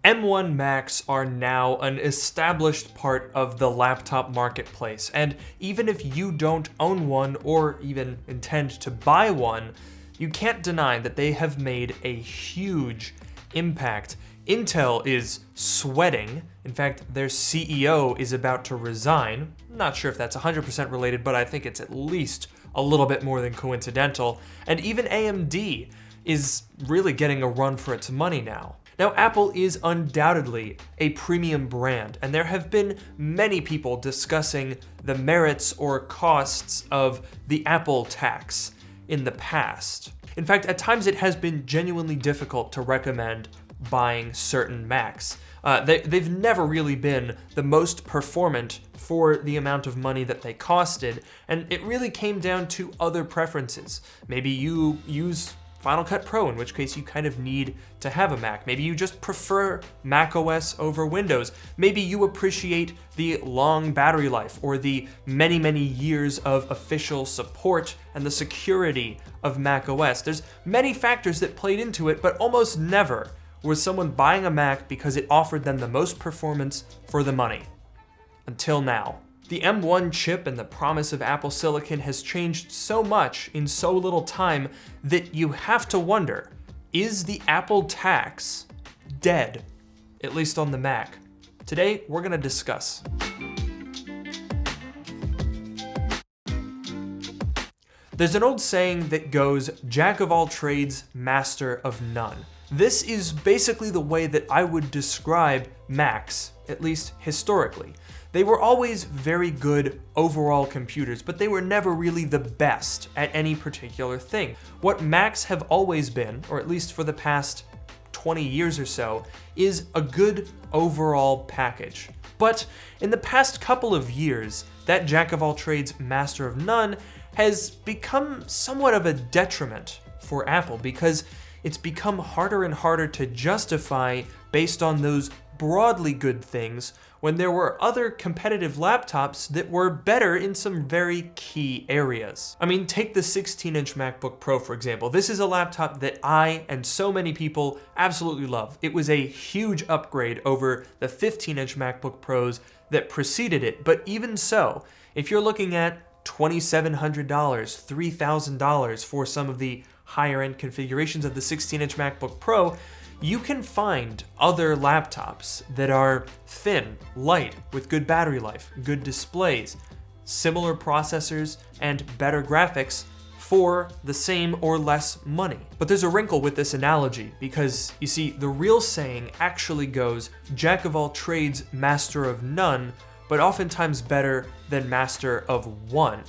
M1 Macs are now an established part of the laptop marketplace, and even if you don't own one or even intend to buy one, you can't deny that they have made a huge impact. Intel is sweating. In fact, their CEO is about to resign. I'm not sure if that's 100% related, but I think it's at least a little bit more than coincidental. And even AMD is really getting a run for its money now. Now, Apple is undoubtedly a premium brand, and there have been many people discussing the merits or costs of the Apple tax in the past. In fact, at times it has been genuinely difficult to recommend buying certain Macs. They've never really been the most performant for the amount of money that they costed, and it really came down to other preferences. Maybe you use Final Cut Pro, in which case you kind of need to have a Mac. Maybe you just prefer Mac OS over Windows. Maybe you appreciate the long battery life or the many, many years of official support and the security of Mac OS. There's many factors that played into it, but almost never was someone buying a Mac because it offered them the most performance for the money. Until now. The M1 chip and the promise of Apple Silicon has changed so much in so little time that you have to wonder, is the Apple tax dead? At least on the Mac. Today, we're gonna discuss. There's an old saying that goes, "Jack of all trades, master of none." This is basically the way that I would describe Macs, at least historically. They were always very good overall computers, but they were never really the best at any particular thing. What Macs have always been, or at least for the past 20 years or so, is a good overall package. But in the past couple of years, that jack of all trades, master of none has become somewhat of a detriment for Apple because it's become harder and harder to justify based on those broadly good things when there were other competitive laptops that were better in some very key areas. I mean, take the 16-inch MacBook Pro, for example. This is a laptop that I and so many people absolutely love. It was a huge upgrade over the 15-inch MacBook Pros that preceded it, but even so, if you're looking at $2,700, $3,000 for some of the higher end configurations of the 16-inch MacBook Pro, you can find other laptops that are thin, light, with good battery life, good displays, similar processors, and better graphics for the same or less money. But there's a wrinkle with this analogy because, you see, the real saying actually goes, "Jack of all trades, master of none," but oftentimes better than master of one.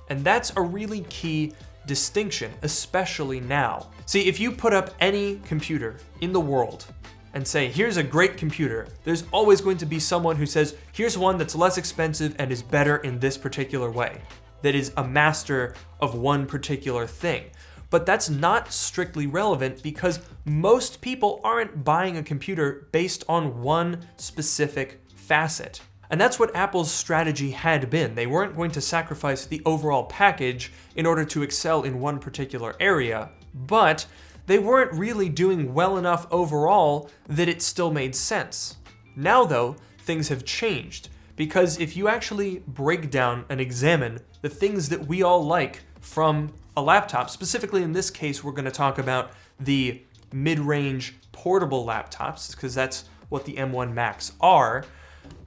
And that's a really key distinction, especially now. See, if you put up any computer in the world and say, here's a great computer, there's always going to be someone who says, here's one that's less expensive and is better in this particular way, that is a master of one particular thing. But that's not strictly relevant because most people aren't buying a computer based on one specific facet. And that's what Apple's strategy had been. They weren't going to sacrifice the overall package in order to excel in one particular area, but they weren't really doing well enough overall that it still made sense. Now though, things have changed, because if you actually break down and examine the things that we all like from a laptop, specifically in this case, we're going to talk about the mid-range portable laptops, because that's what the M1 Macs are,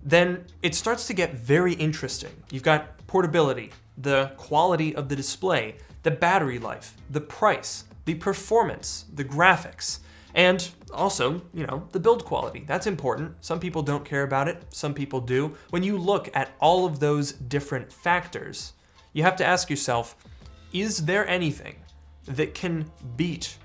then it starts to get very interesting. You've got portability, the quality of the display, the battery life, the price, the performance, the graphics, and also, the build quality. That's important. Some people don't care about it, some people do. When you look at all of those different factors, you have to ask yourself, is there anything that can beat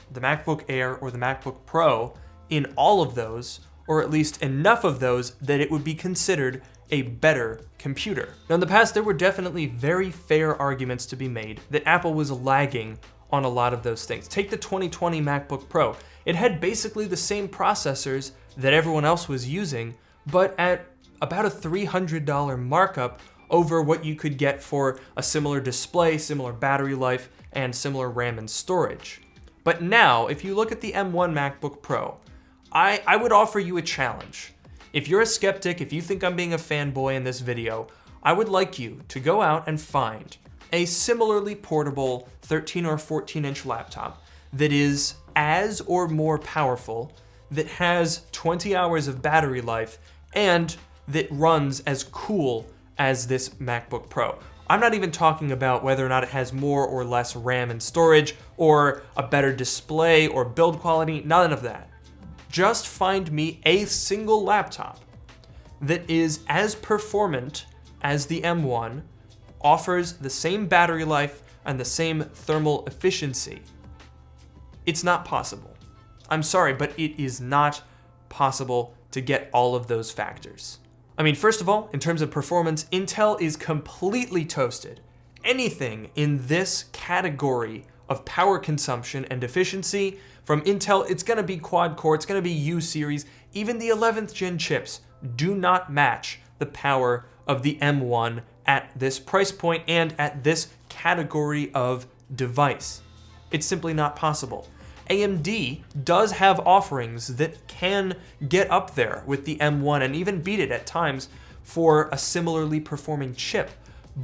the MacBook Air or the MacBook Pro in all of those, or at least enough of those that it would be considered a better computer? Now, in the past, there were definitely very fair arguments to be made that Apple was lagging on a lot of those things. Take the 2020 MacBook Pro. It had basically the same processors that everyone else was using, but at about a $300 markup over what you could get for a similar display, similar battery life, and similar RAM and storage. But now, if you look at the M1 MacBook Pro, I would offer you a challenge. If you're a skeptic, if you think I'm being a fanboy in this video, I would like you to go out and find a similarly portable 13 or 14-inch laptop that is as or more powerful, that has 20 hours of battery life, and that runs as cool as this MacBook Pro. I'm not even talking about whether or not it has more or less RAM and storage, or a better display or build quality, none of that. Just find me a single laptop that is as performant as the M1, offers the same battery life and the same thermal efficiency. It's not possible. I'm sorry, but it is not possible to get all of those factors. I mean, first of all, in terms of performance, Intel is completely toasted. Anything in this category of power consumption and efficiency from Intel, it's gonna be quad core, it's gonna be U series. Even the 11th gen chips do not match the power of the M1 at this price point and at this category of device. It's simply not possible. AMD does have offerings that can get up there with the M1 and even beat it at times for a similarly performing chip.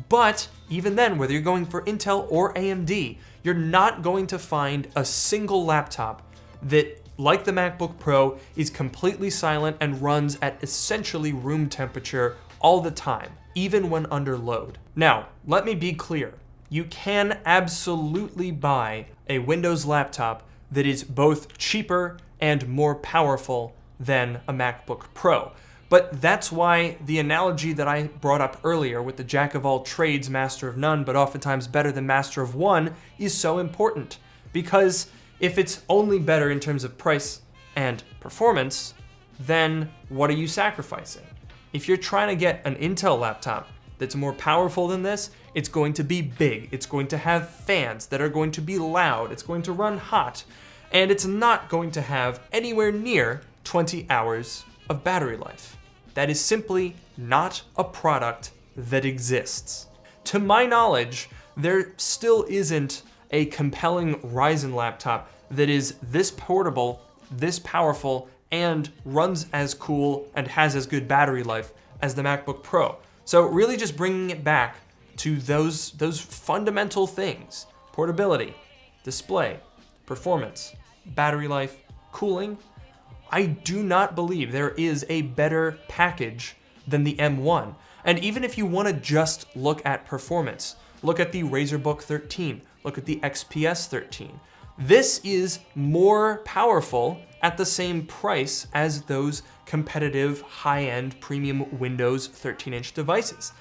But even then, whether you're going for Intel or AMD, you're not going to find a single laptop that, like the MacBook Pro, is completely silent and runs at essentially room temperature all the time, even when under load. Now, let me be clear. You can absolutely buy a Windows laptop that is both cheaper and more powerful than a MacBook Pro. But that's why the analogy that I brought up earlier with the jack of all trades, master of none, but oftentimes better than master of one is so important. Because if it's only better in terms of price and performance, then what are you sacrificing? If you're trying to get an Intel laptop that's more powerful than this, it's going to be big, it's going to have fans that are going to be loud, it's going to run hot, and it's not going to have anywhere near 20 hours of battery life. That is simply not a product that exists. To my knowledge, there still isn't a compelling Ryzen laptop that is this portable, this powerful, and runs as cool and has as good battery life as the MacBook Pro. So really just bringing it back to those fundamental things: portability, display, performance, battery life, cooling. I do not believe there is a better package than the M1. And even if you want to just look at performance, look at the Razer Book 13, look at the XPS 13. This is more powerful at the same price as those competitive high-end premium Windows 13-inch devices.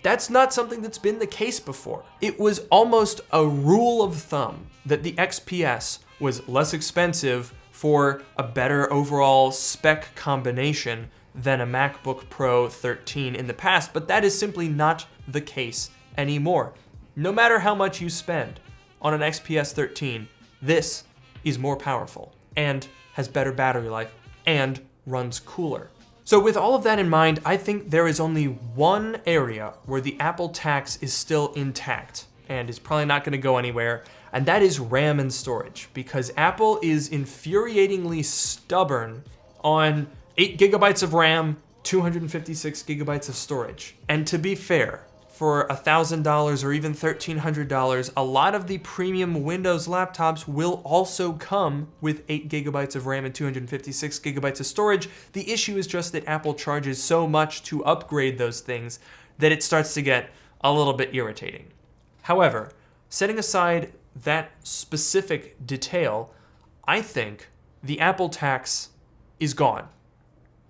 That's not something that's been the case before. It was almost a rule of thumb that the XPS was less expensive for a better overall spec combination than a MacBook Pro 13 in the past, but that is simply not the case anymore. No matter how much you spend on an XPS 13, this is more powerful and has better battery life and runs cooler. So with all of that in mind, I think there is only one area where the Apple tax is still intact and is probably not going to go anywhere, and that is RAM and storage, because Apple is infuriatingly stubborn on 8 gigabytes of RAM, 256 gigabytes of storage. And to be fair, for $1,000 or even $1,300, a lot of the premium Windows laptops will also come with 8 gigabytes of RAM and 256 gigabytes of storage. The issue is just that Apple charges so much to upgrade those things that it starts to get a little bit irritating. However, setting aside that specific detail, I think the Apple tax is gone.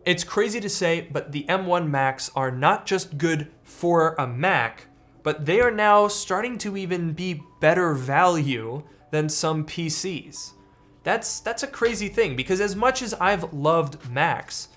It's crazy to say, but the M1 Macs are not just good for a Mac, but they are now starting to even be better value than some PCs. That's a crazy thing, because as much as I've loved Macs,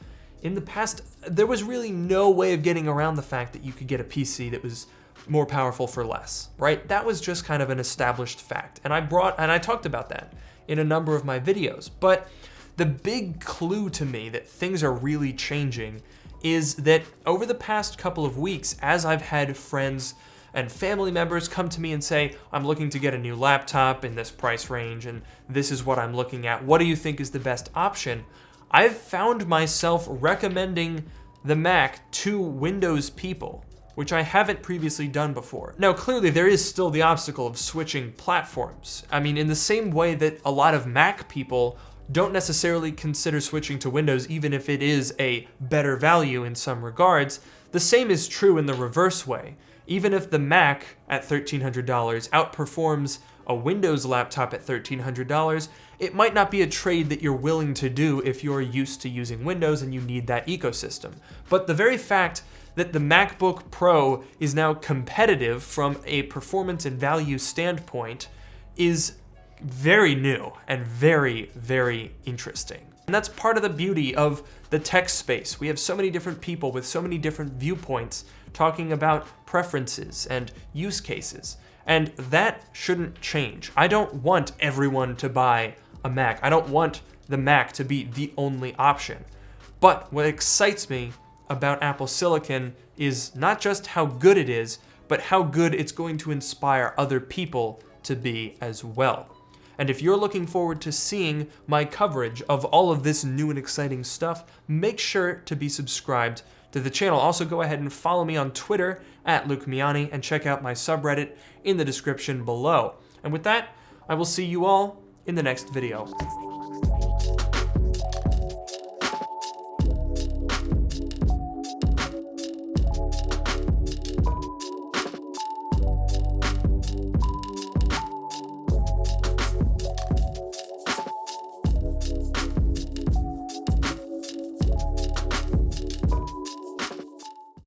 in the past, there was really no way of getting around the fact that you could get a PC that was more powerful for less, right? That was just kind of an established fact. And I talked about that in a number of my videos. But the big clue to me that things are really changing is that over the past couple of weeks, as I've had friends and family members come to me and say, I'm looking to get a new laptop in this price range, and this is what I'm looking at, what do you think is the best option? I've found myself recommending the Mac to Windows people, which I haven't previously done before. Now, clearly there is still the obstacle of switching platforms. I mean, in the same way that a lot of Mac people don't necessarily consider switching to Windows even if it is a better value in some regards, the same is true in the reverse way. Even if the Mac at $1,300 outperforms a Windows laptop at $1,300, it might not be a trade that you're willing to do if you're used to using Windows and you need that ecosystem. But the very fact that the MacBook Pro is now competitive from a performance and value standpoint is very new and very, very interesting. And that's part of the beauty of the tech space. We have so many different people with so many different viewpoints talking about preferences and use cases. And that shouldn't change. I don't want everyone to buy a Mac. I don't want the Mac to be the only option. But what excites me about Apple Silicon is not just how good it is, but how good it's going to inspire other people to be as well. And if you're looking forward to seeing my coverage of all of this new and exciting stuff, make sure to be subscribed to the channel. Also, go ahead and follow me on Twitter at Luke Miani and check out my subreddit in the description below. And with that, I will see you all in the next video.